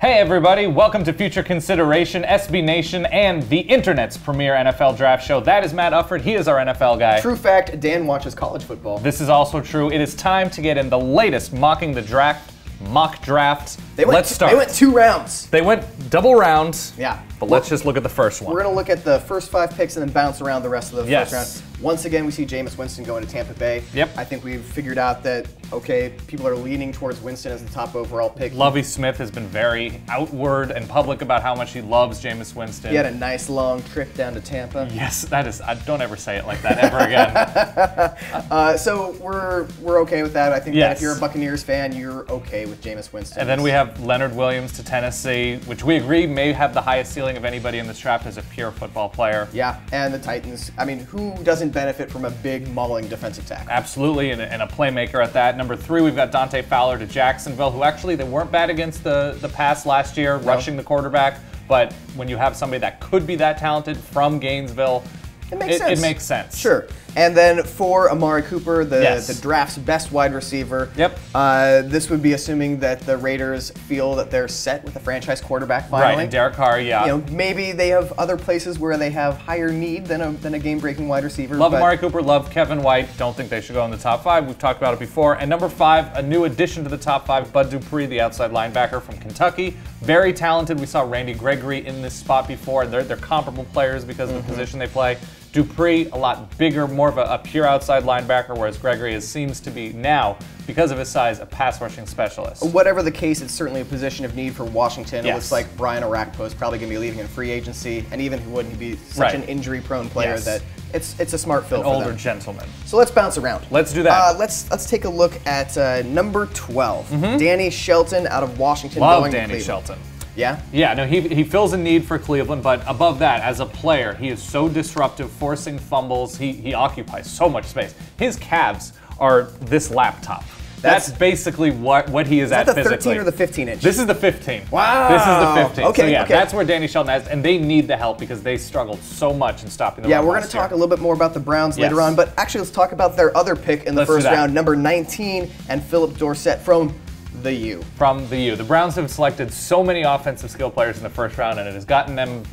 Hey everybody, welcome to Future Consideration, SB Nation, and the internet's premier NFL draft show. That is Matt Ufford, he is our NFL guy. True fact, Dan watches college football. This is also true. It is time to get in the latest Mocking the Draft mock draft. Let's start. They went 2 rounds. They went double rounds. Yeah. But let's just look at the first one. We're going to look at the first 5 picks and then bounce around the rest of the first round. Once again, we see Jameis Winston going to Tampa Bay. Yep. I think we've figured out that, okay, people are leaning towards Winston as the top overall pick. Lovie Smith has been very outward and public about how much he loves Jameis Winston. He had a nice long trip down to Tampa. Yes, that is. Don't ever say it like that ever again. So we're okay with that. I think that if you're a Buccaneers fan, you're okay with Jameis Winston. And then we have Leonard Williams to Tennessee, which we agree may have the highest ceiling of anybody in this draft as a pure football player. Yeah, and the Titans. I mean, who doesn't benefit from a big mauling defensive tackle? Absolutely, and a playmaker at that. Number 3, we've got Dante Fowler to Jacksonville, who actually, they weren't bad against the pass last year, rushing the quarterback. But when you have somebody that could be that talented from Gainesville, it makes sense. Sure. And then for Amari Cooper, the draft's best wide receiver. Yep. This would be assuming that the Raiders feel that they're set with a franchise quarterback finally. Right, and Derek Carr, yeah. You know, maybe they have other places where they have higher need than a game-breaking wide receiver. Love Amari Cooper, love Kevin White. Don't think they should go in the top 5. We've talked about it before. And number 5, a new addition to the top 5, Bud Dupree, the outside linebacker from Kentucky. Very talented. We saw Randy Gregory in this spot before. They're comparable players because of the position they play. Dupree, a lot bigger, more of a pure outside linebacker, whereas Gregory seems to be now, because of his size, a pass rushing specialist. Whatever the case, it's certainly a position of need for Washington. Yes. It looks like Brian Orakpo is probably going to be leaving in free agency, and even he wouldn't be such an injury-prone player that it's a smart fill for them. Older gentleman. So let's bounce around. Let's do that. Let's take a look at number 12, Danny Shelton out of Washington. Love Danny Shelton. Yeah? Yeah, no, he fills a need for Cleveland, but above that, as a player, he is so disruptive, forcing fumbles. He occupies so much space. His calves are this laptop. That's basically what he is at physically. Is that the 13 or the 15 inch? This is the 15. Wow. This is the 15. Okay, so yeah, okay. That's where Danny Shelton has, and they need the help because they struggled so much in stopping the run. Yeah, we're going to talk a little bit more about the Browns later on, but actually let's talk about their other pick in the first round, number 19, and Phillip Dorsett from the U. From the U. The Browns have selected so many offensive skill players in the first round, and it has gotten them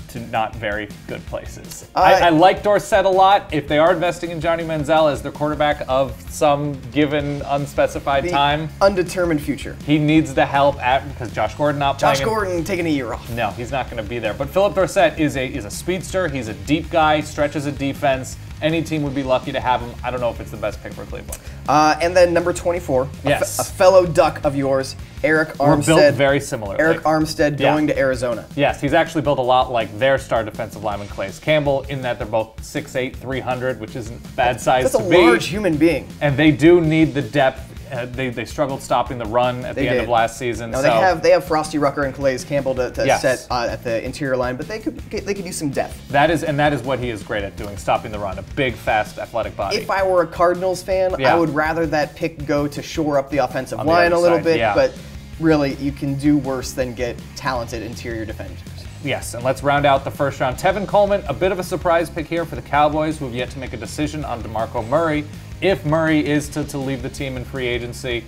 to not very good places. I like Dorsett a lot. If they are investing in Johnny Manziel as their quarterback of some given unspecified time, undetermined future, he needs the help because Josh Gordon not playing. Josh Gordon taking a year off. No, he's not going to be there. But Phillip Dorsett is a speedster. He's a deep guy, stretches a defense. Any team would be lucky to have him. I don't know if it's the best pick for Cleveland. And then number 24, a fellow Duck of yours, Eric Armstead. We're built very similar. Eric Armstead going to Arizona. Yes, he's actually built a lot like their star defensive lineman, Calais Campbell, in that they're both 6'8", 300, which isn't a bad size to be. That's a large human being. And they do need the depth. They struggled stopping the run at the end of last season. No, they have Frosty Rucker and Calais Campbell to set at the interior line, but they could use some depth. That is what he is great at doing, stopping the run. A big, fast, athletic body. If I were a Cardinals fan, I would rather that pick go to shore up the offensive line a little bit, but really, you can do worse than get talented interior defenders. Yes, and let's round out the first round. Tevin Coleman, a bit of a surprise pick here for the Cowboys, who have yet to make a decision on DeMarco Murray. If Murray is to leave the team in free agency,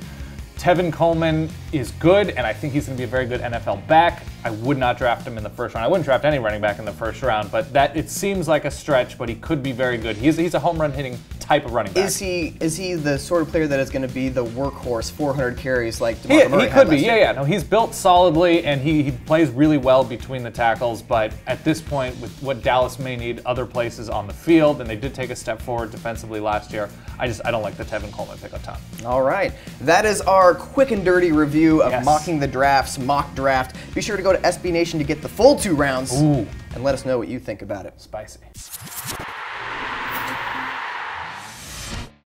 Tevin Coleman is good, and I think he's going to be a very good NFL back. I would not draft him in the first round. I wouldn't draft any running back in the first round, but it seems like a stretch, but he could be very good. He's a home run hitting type of running back. Is he the sort of player that is going to be the workhorse, 400 carries like DeMarco Murray He could be, No, he's built solidly, and he plays really well between the tackles, but at this point, with what Dallas may need other places on the field, and they did take a step forward defensively last year, I don't like the Tevin Coleman pick a ton. All right. That is our quick and dirty review of Mocking the Draft's mock draft. Be sure to go to SB Nation to get the full 2 rounds. And let us know what you think about it. Spicy.